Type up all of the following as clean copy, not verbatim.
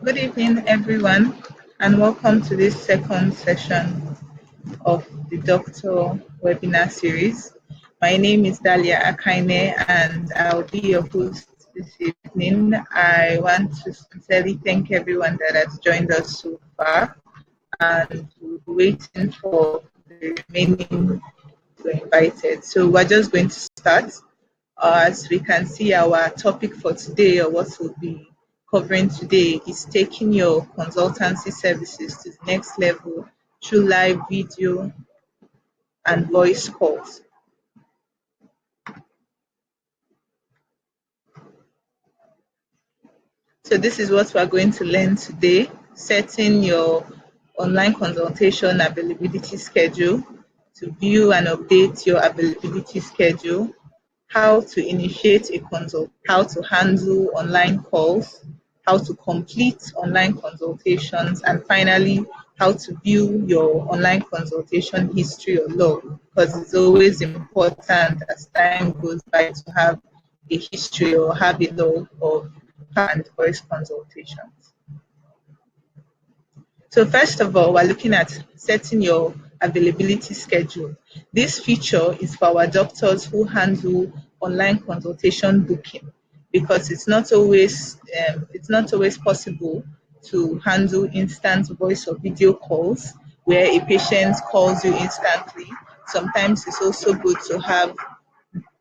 Good evening, everyone, and welcome to this second session of the Doctor webinar series. My name is Dalia Akaine, and I'll be your host this evening. I want to sincerely thank everyone that has joined us so far, and we'll be waiting for the remaining to be invited. So we're just going to start. As we can see, our topic for today, or what we'll be covering today, is taking your consultancy services to the next level through live video and voice calls. So this is what we're going to learn today: setting your online consultation availability schedule, to view and update your availability schedule, how to initiate a consult, how to handle online calls, how to complete online consultations, and finally, how to view your online consultation history or log, because it's always important as time goes by to have a history or have a log of and voice consultations. So first of all, we're looking at setting your availability schedule. This feature is for our doctors who handle online consultation booking, because it's not always possible to handle instant voice or video calls where a patient calls you instantly. Sometimes it's also good to have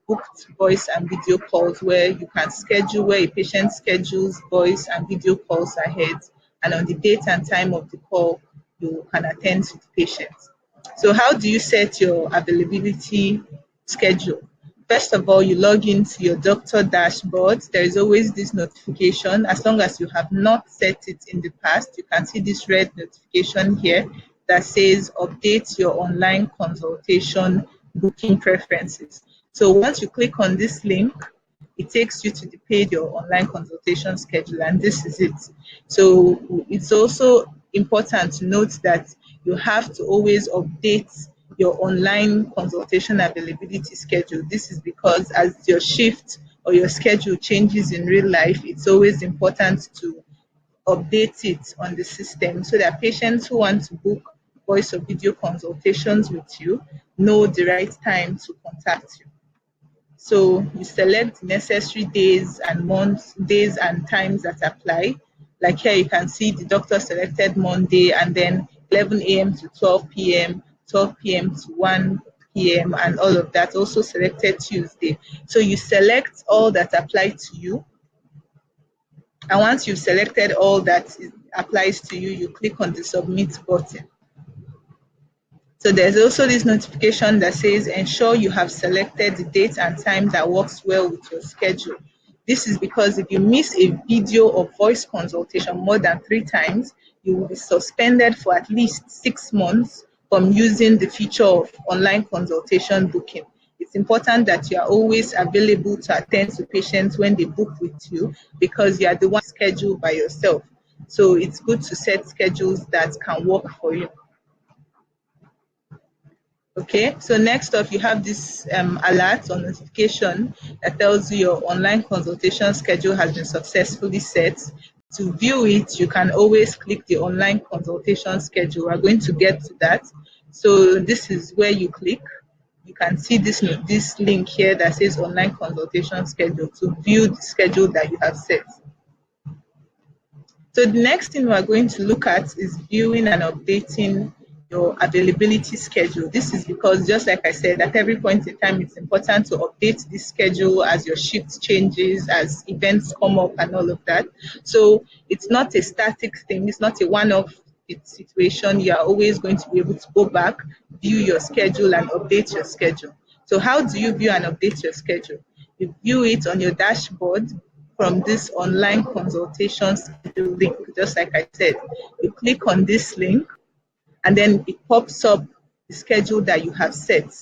booked voice and video calls where you can schedule, where a patient schedules voice and video calls ahead, and on the date and time of the call you can attend to the patient. So how do you set your availability schedule? First of all, you log into your doctor dashboard. There is always this notification. As long as you have not set it in the past, you can see this red notification here that says update your online consultation booking preferences. So once you click on this link, it takes you to the page your online consultation schedule, and this is it. So it's also important to note that you have to always update your online consultation availability schedule. This is because as your shift or your schedule changes in real life, it's always important to update it on the system so that patients who want to book voice or video consultations with you know the right time to contact you. So you select the necessary days and months, days and times that apply. Like here you can see the doctor selected Monday, and then 11 a.m. to 12 p.m., 12 p.m. to 1 p.m., and all of that. Also selected Tuesday. So you select all that apply to you, And once you've selected all that applies to you, you click on the submit button. So there's also this notification that says ensure you have selected the date and time that works well with your schedule. This is because if you miss a video or voice consultation more than 3 times, you will be suspended for at least 6 months from using the feature of online consultation booking. It's important that you are always available to attend to patients when they book with you, because you are the one scheduled by yourself. So it's good to set schedules that can work for you. Okay, so next up, you have this alert or notification that tells you your online consultation schedule has been successfully set. To view it, you can always click the online consultation schedule. We're going to get to that. So this is where you click. You can see this link here that says online consultation schedule to view the schedule that you have set. So the next thing we're going to look at is viewing and updating your availability schedule. This is because, just like I said, at every point in time, it's important to update this schedule as your shift changes, as events come up and all of that. So it's not a static thing. It's not a one-off situation. You are always going to be able to go back, view your schedule and update your schedule. So how do you view and update your schedule? You view it on your dashboard from this online consultation schedule link. Just like I said, you click on this link and then it pops up the schedule that you have set.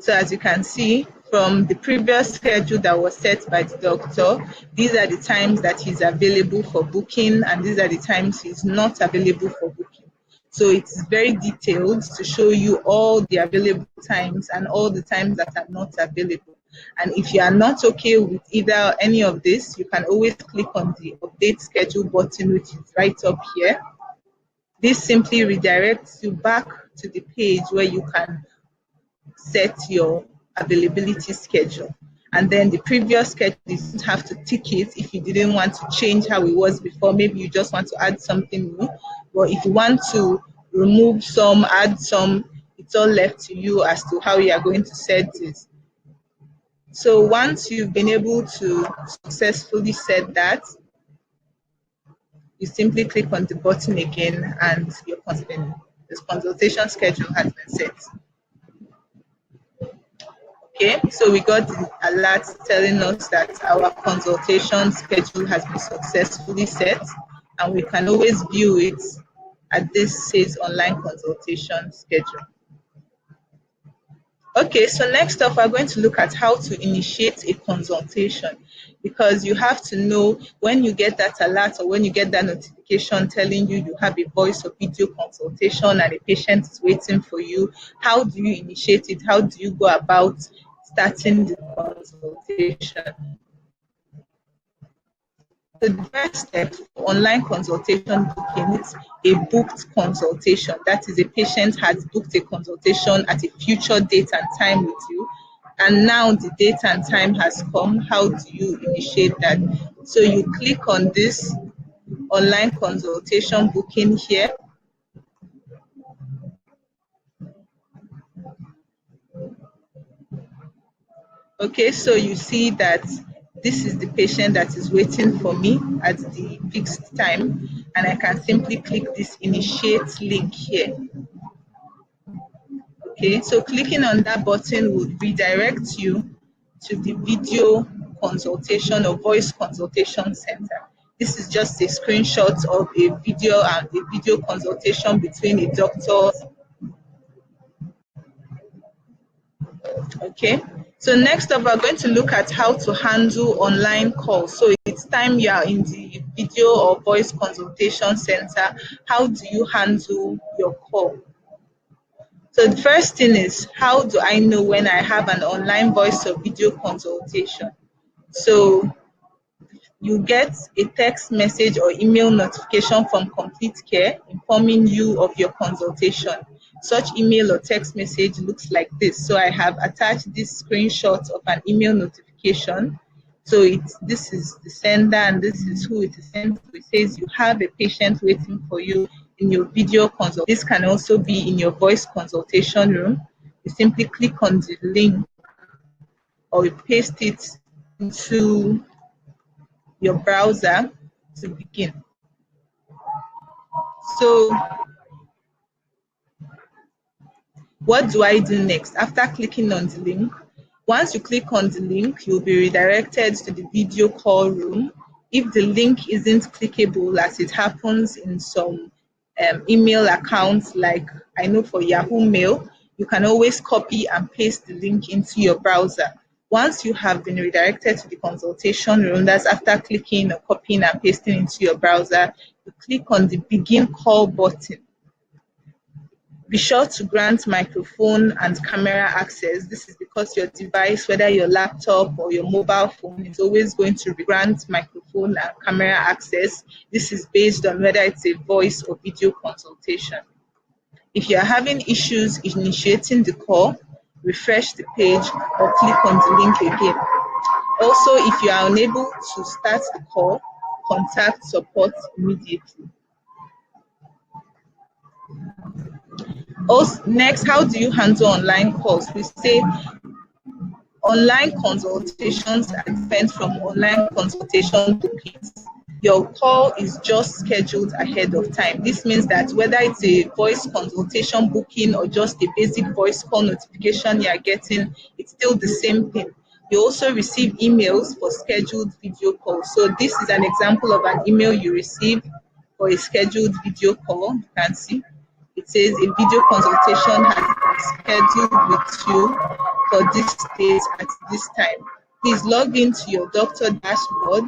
So as you can see from the previous schedule that was set by the doctor, these are the times that he's available for booking and these are the times he's not available for booking. So it's very detailed to show you all the available times and all the times that are not available. And if you are not okay with either any of this, you can always click on the update schedule button, which is right up here. This simply redirects you back to the page where you can set your availability schedule. And then the previous schedule, you don't have to tick it if you didn't want to change how it was before. Maybe you just want to add something new. But if you want to remove some, add some, it's all left to you as to how you are going to set this. So once you've been able to successfully set that, you simply click on the button again and your consultation schedule has been set. Okay, so we got the alert telling us that our consultation schedule has been successfully set and we can always view it at this says online consultation schedule. Okay, so next up, we're going to look at how to initiate a consultation, because you have to know when you get that alert or when you get that notification telling you have a voice or video consultation and a patient is waiting for you. How do you initiate it? How do you go about starting the consultation? So the first step for online consultation booking is a booked consultation. That is, a patient has booked a consultation at a future date and time with you. And now the date and time has come. How do you initiate that? So you click on this online consultation booking here. Okay, so you see that this is the patient that is waiting for me at the fixed time, and I can simply click this initiate link here. Okay, so clicking on that button would redirect you to the video consultation or voice consultation center. This is just a screenshot of a video and a video consultation between a doctor. Okay, so next up, we're going to look at how to handle online calls. So it's time you are in the video or voice consultation center. How do you handle your call? So the first thing is, how do I know when I have an online voice or video consultation? So you get a text message or email notification from Complete Care informing you of your consultation. Such email or text message looks like this. So I have attached this screenshot of an email notification. So this is the sender and this is who it is sent to. It says you have a patient waiting for you in your video consult. This can also be in your voice consultation room. You simply click on the link or you paste it into your browser to begin. So what do I do next? After clicking on the link, once you click on the link, you'll be redirected to the video call room. If the link isn't clickable, as it happens in some email accounts, like I know for Yahoo Mail, you can always copy and paste the link into your browser. Once you have been redirected to the consultation room, that's after clicking or copying and pasting into your browser, you click on the begin call button. Be sure to grant microphone and camera access. This is because your device, whether your laptop or your mobile phone, is always going to grant microphone and camera access. This is based on whether it's a voice or video consultation. If you are having issues initiating the call, refresh the page or click on the link again. Also, if you are unable to start the call, contact support immediately. Also, next, how do you handle online calls? We say online consultations are different from online consultation bookings. Your call is just scheduled ahead of time. This means that whether it's a voice consultation booking or just a basic voice call notification you are getting, it's still the same thing. You also receive emails for scheduled video calls. So this is an example of an email you receive for a scheduled video call. You can see it says a video consultation has been scheduled with you for this date at this time. Please log into your doctor dashboard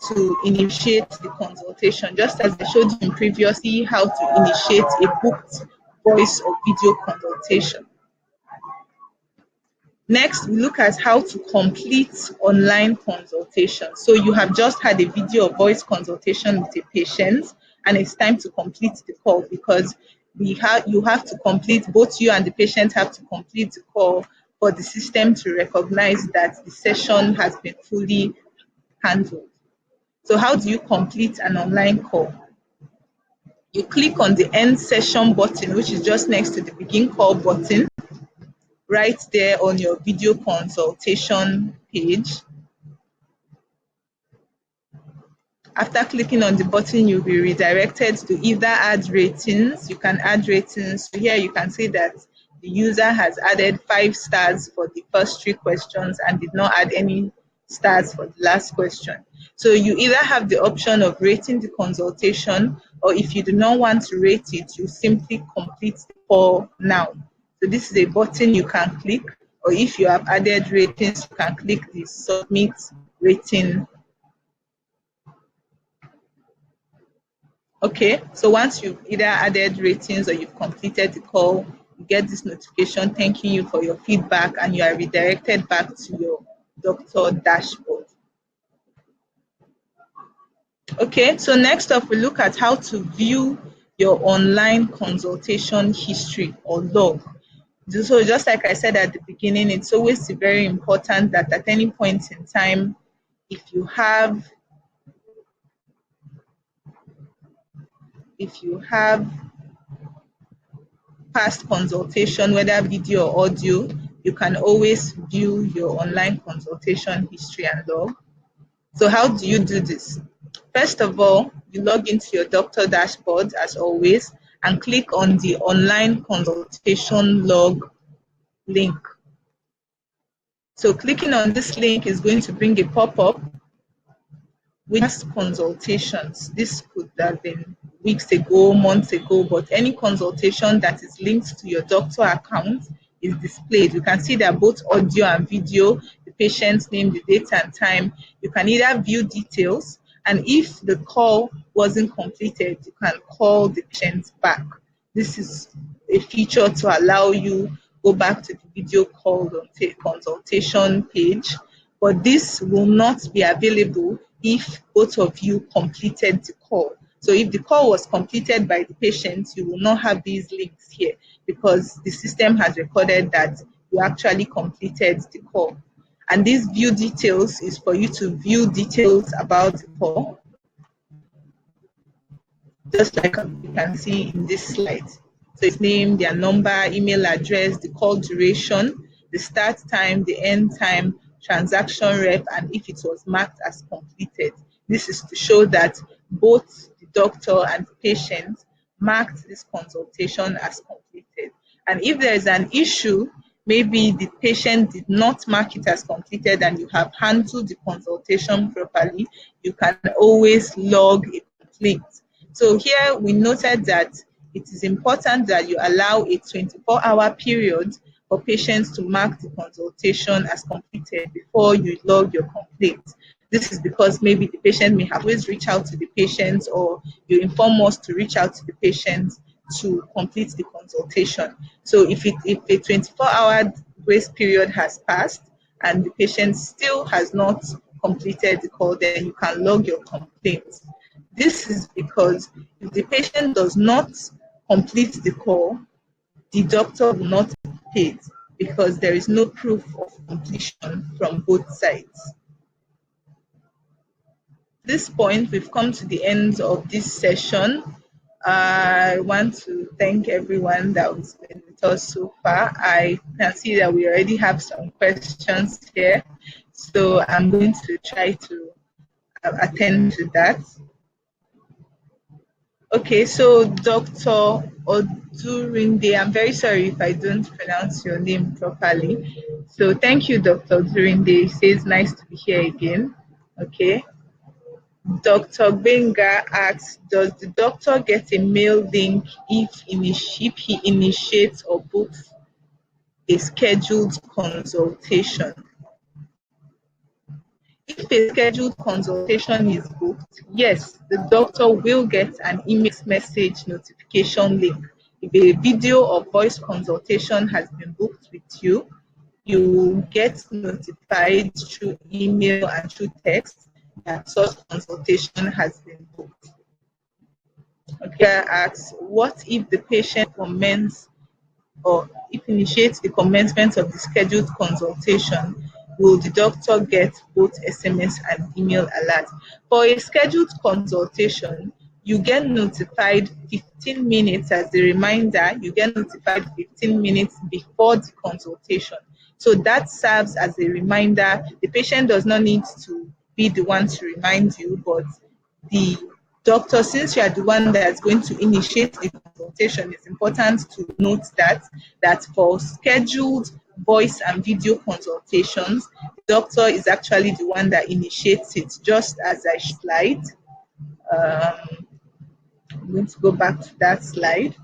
to initiate the consultation, just as I showed you previously how to initiate a booked voice or video consultation. Next, we look at how to complete online consultation. So you have just had a video or voice consultation with a patient, and it's time to complete the call, because you have to complete, both you and the patient have to complete the call for the system to recognize that the session has been fully handled. So how do you complete an online call? You click on the end session button, which is just next to the begin call button, right there on your video consultation page. After clicking on the button, you'll be redirected to either add ratings. You can add ratings. So here you can see that the user has added 5 stars for the first 3 questions and did not add any stars for the last question. So you either have the option of rating the consultation, or if you do not want to rate it, you simply complete the call now. So this is a button you can click, or if you have added ratings, you can click the submit rating. Okay, so once you've either added ratings or you've completed the call, you get this notification thanking you for your feedback, and you are redirected back to your doctor dashboard. Okay, so next up, we look at how to view your online consultation history or log. So just like I said at the beginning, it's always very important that at any point in time, if you have past consultation, whether video or audio, you can always view your online consultation history and log. So how do you do this? First of all, you log into your doctor dashboard as always and click on the online consultation log link. So clicking on this link is going to bring a pop-up with past consultations. This could have been weeks ago, months ago, but any consultation that is linked to your doctor account is displayed. You can see that both audio and video, the patient's name, the date and time. You can either view details, and if the call wasn't completed, you can call the patient back. This is a feature to allow you go back to the video call consultation page, but this will not be available if both of you completed the call. So if the call was completed by the patient, you will not have these links here because the system has recorded that you actually completed the call. And this view details is for you to view details about the call, just like you can see in this slide. So its name, their number, email address, the call duration, the start time, the end time, transaction rep and if it was marked as completed. This is to show that both the doctor and the patient marked this consultation as completed. And if there is an issue, maybe the patient did not mark it as completed and you have handled the consultation properly, you can always log a complaint. So here we noted that it is important that you allow a 24-hour period for patients to mark the consultation as completed before you log your complaint. This is because maybe the patient may have always reached out to the patient, or you inform us to reach out to the patient to complete the consultation. So if a 24-hour grace period has passed and the patient still has not completed the call, then you can log your complaint. This is because if the patient does not complete the call, the doctor will not be paid because there is no proof of completion from both sides. At this point, we've come to the end of this session. I want to thank everyone that has been with us so far. I can see that we already have some questions here, so I'm going to try to attend to that. Okay, so Dr. Odurinde, I'm very sorry if I don't pronounce your name properly. So thank you, Dr. Odurinde. It says nice to be here again. Okay. Dr. Benga asks, does the doctor get a mail link if he initiates or books a scheduled consultation? If a scheduled consultation is booked, yes, the doctor will get an email message notification link. If a video or voice consultation has been booked with you, you will get notified through email and through text that such consultation has been booked. Okay, asks, what if the patient comments or if initiates the commencement of the scheduled consultation, will the doctor get both SMS and email alert? For a scheduled consultation, you get notified 15 minutes as a reminder. You get notified 15 minutes before the consultation. So that serves as a reminder. The patient does not need to be the one to remind you, but the doctor, since you are the one that's going to initiate the consultation, it's important to note that for scheduled voice and video consultations, the doctor is actually the one that initiates it, just as I slide. I'm going to go back to that slide.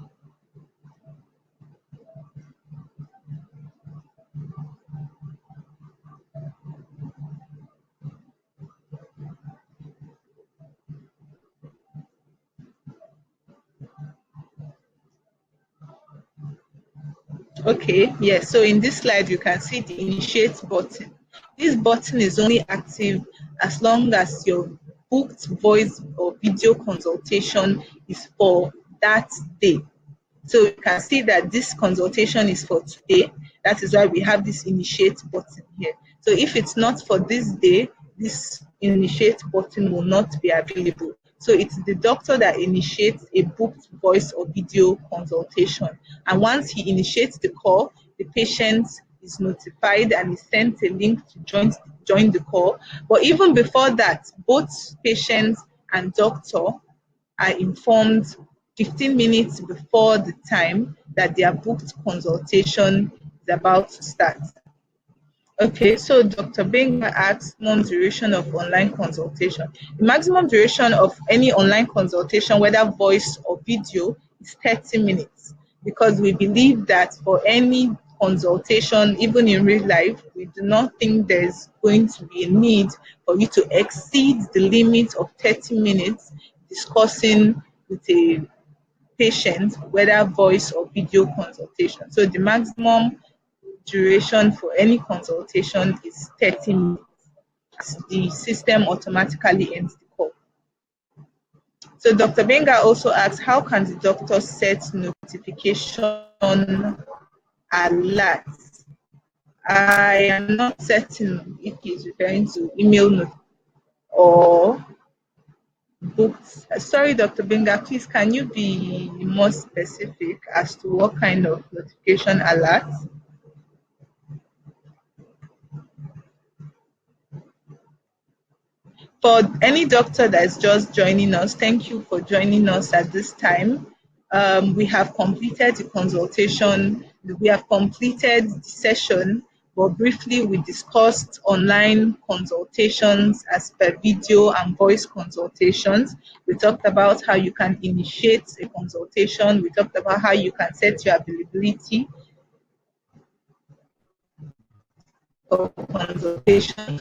Okay, yes, so in this slide you can see the initiate button. This button is only active as long as your booked voice or video consultation is for that day. So you can see that this consultation is for today. That is why we have this initiate button here. So if it's not for this day, this initiate button will not be available. So it's the doctor that initiates a booked voice or video consultation. And once he initiates the call, the patient is notified and is sent a link to join the call. But even before that, both patients and doctor are informed 15 minutes before the time that their booked consultation is about to start. Okay, so Dr. Benga asks maximum duration of online consultation. The maximum duration of any online consultation, whether voice or video, is 30 minutes because we believe that for any consultation, even in real life, we do not think there's going to be a need for you to exceed the limit of 30 minutes discussing with a patient, whether voice or video consultation. So the maximum duration for any consultation is 30 minutes. The system automatically ends the call. So Dr. Benga also asks, how can the doctor set notification alerts? I am not certain if he's referring to email or books. Sorry, Dr. Benga, please can you be more specific as to what kind of notification alerts? For any doctor that's just joining us, thank you for joining us at this time. We have completed the consultation, we have completed the session, but briefly we discussed online consultations as per video and voice consultations. We talked about how you can initiate a consultation, we talked about how you can set your availability for consultation.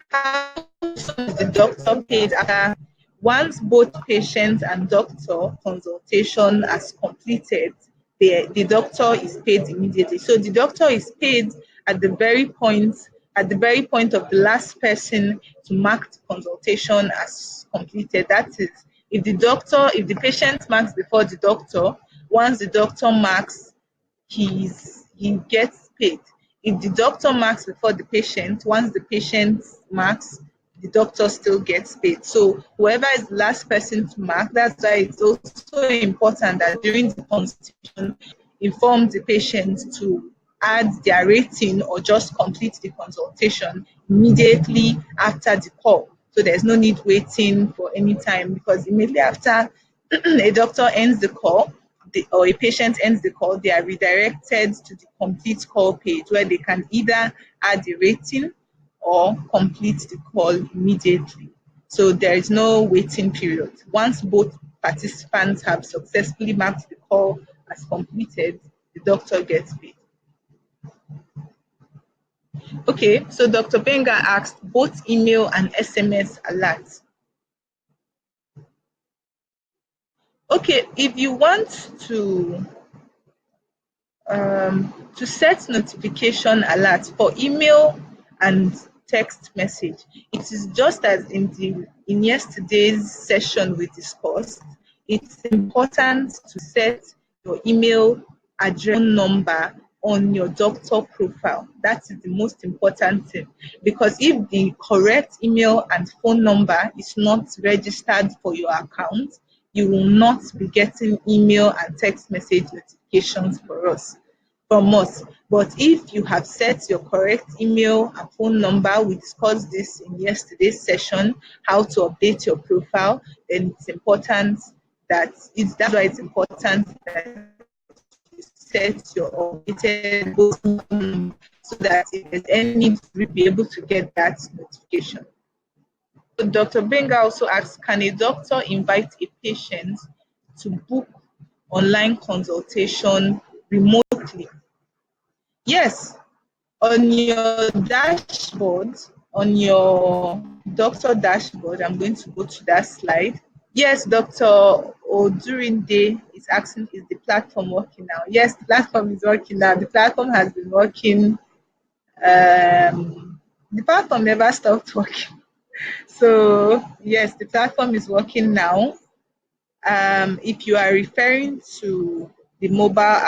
How soon is the doctor paid after once both patient and doctor consultation has completed, the doctor is paid immediately. So the doctor is paid at the very point of the last person to mark the consultation as completed. That is, if the patient marks before the doctor, once the doctor marks, he gets paid. If the doctor marks before the patient, once the patient marks, the doctor still gets paid. So whoever is the last person to mark, that's why it's also important that during the consultation, inform the patient to add their rating or just complete the consultation immediately after the call. So there's no need waiting for any time, because immediately after a doctor ends the call, or a patient ends the call, they are redirected to the complete call page where they can either add a rating or complete the call immediately. So there is no waiting period. Once both participants have successfully marked the call as completed, the doctor gets paid. Okay, so Dr. Benga asked both email and SMS alerts. Okay, if you want to set notification alerts for email and text message, it is just as in yesterday's session we discussed. It's important to set your email address number on your doctor profile. That is the most important thing, because if the correct email and phone number is not registered for your account, you will not be getting email and text message notifications from us. But if you have set your correct email and phone number, we discussed this in yesterday's session, how to update your profile, then it's important that's why it's important that you set your updated phone number, so that if there's any need, we'll be able to get that notification. So Dr. Benga also asks, can a doctor invite a patient to book online consultation remotely? Yes, on your dashboard, on your doctor dashboard, I'm going to go to that slide. Yes, Dr. Odurinde is asking, is the platform working now? Yes, the platform is working now. The platform has been working. The platform never stopped working. So yes, the platform is working now. If you are referring to the mobile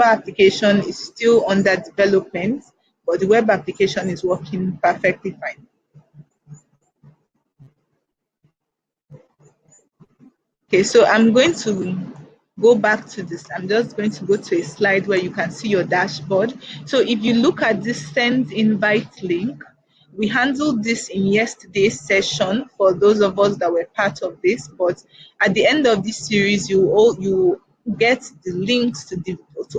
application is still under development, but the web application is working perfectly fine. Okay, so I'm going to go back to this. I'm just going to go to a slide where you can see your dashboard. So if you look at this send invite link, we handled this in yesterday's session for those of us that were part of this, but at the end of this series, you get the links to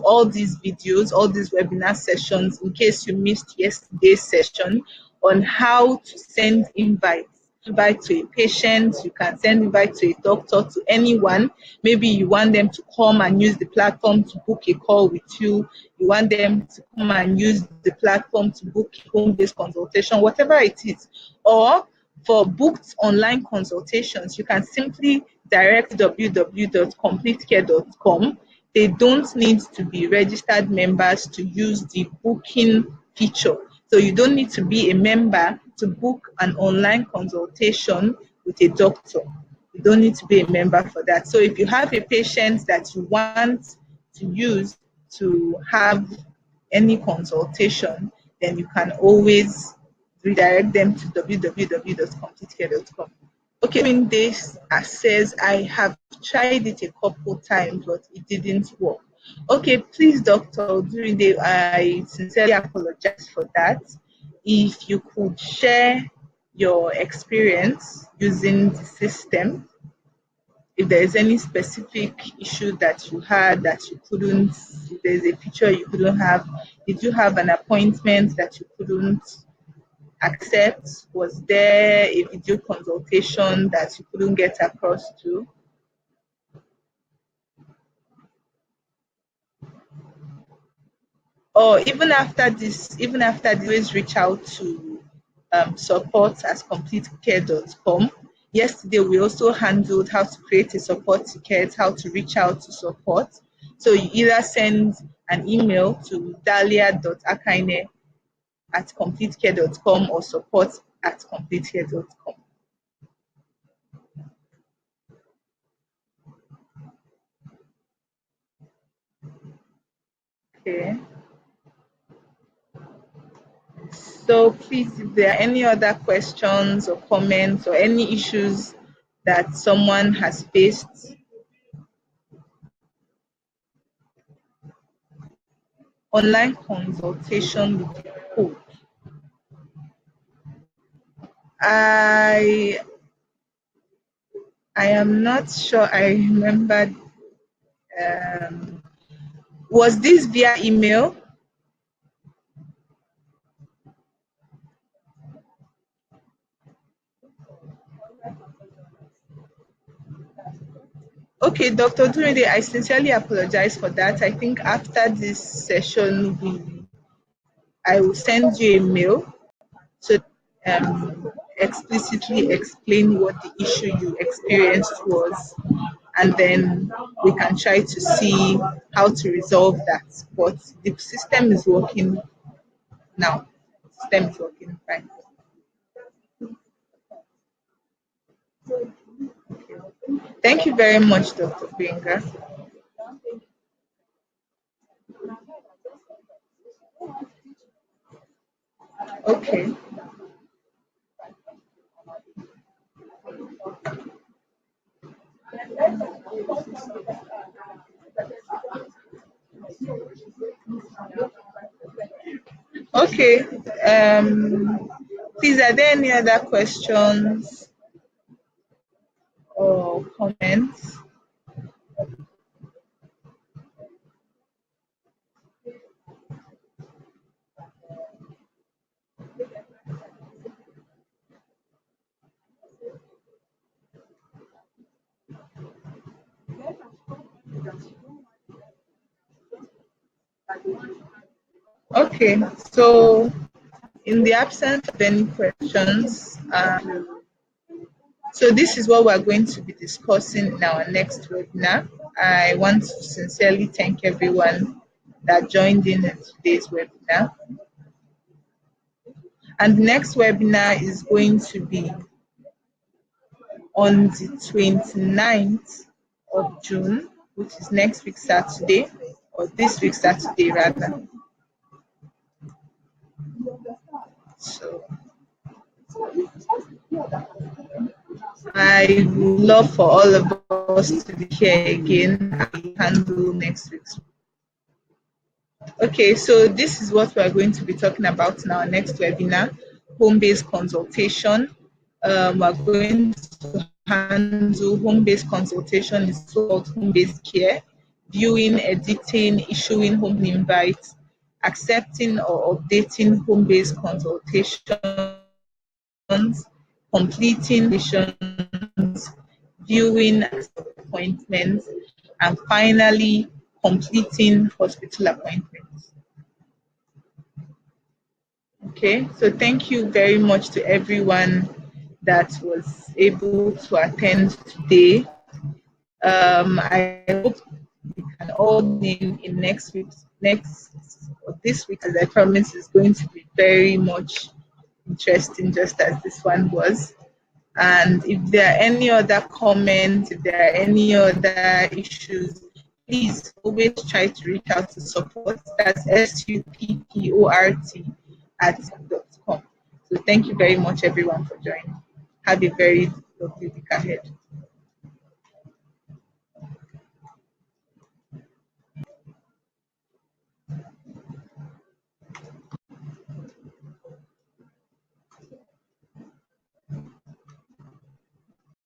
all these videos, all these webinar sessions, in case you missed yesterday's session, on how to send invite to a patient, you can send invite to a doctor, to anyone. Maybe you want them to come and use the platform to book a call with you. You want them to come and use the platform to book home-based consultation, whatever it is. Or for booked online consultations, you can simply direct www.completecare.com. They don't need to be registered members to use the booking feature. So you don't need to be a member to book an online consultation with a doctor. You don't need to be a member for that. So if you have a patient that you want to use to have any consultation, then you can always redirect them to www.completecare.com. Okay, doing this says I have tried it a couple times, but it didn't work. Okay, please, Dr. Durinde, I sincerely apologize for that. if you could share your experience using the system, if there is any specific issue that you had that you couldn't, if there's a feature you couldn't have, did you have an appointment that you couldn't accept? Was there a video consultation that you couldn't get across to? Or even after this, always reach out to support at completecare.com. Yesterday, we also handled how to create a support ticket, how to reach out to support. So you either send an email to dalia.akaine@completecare.com or support@completecare.com. Okay. So please, if there are any other questions or comments or any issues that someone has faced, online consultation with the code. I am not sure I remembered. Was this via email? Okay, Dr. Duride, I sincerely apologize for that. I think after this session, I will send you a mail to explicitly explain what the issue you experienced was, and then we can try to see how to resolve that. But the system is working now. The system is working fine. Thank you very much, Dr. Benga. Okay. Okay. Please, are there any other questions or comments? Okay. So, in the absence of any questions, so this is what we're going to be discussing in our next webinar. I want to sincerely thank everyone that joined in today's webinar. And the next webinar is going to be on the 29th of June, which is next week Saturday, or this week Saturday rather. So I would love for all of us to be here again and handle next week's. Okay, so this is what we're going to be talking about in our next webinar, home-based consultation. We're going to handle home-based consultation is called home-based care, viewing, editing, issuing home invites, accepting or updating home-based consultations, completing missions, viewing appointments, and finally completing hospital appointments. Okay, so thank you very much to everyone that was able to attend today. I hope we can all name in this week, as I promise, is going to be very much interesting, just as this one was. And if there are any other comments, if there are any other issues, please always try to reach out to support. That's support@com. So thank you very much, everyone, for joining. Have a very lovely week ahead.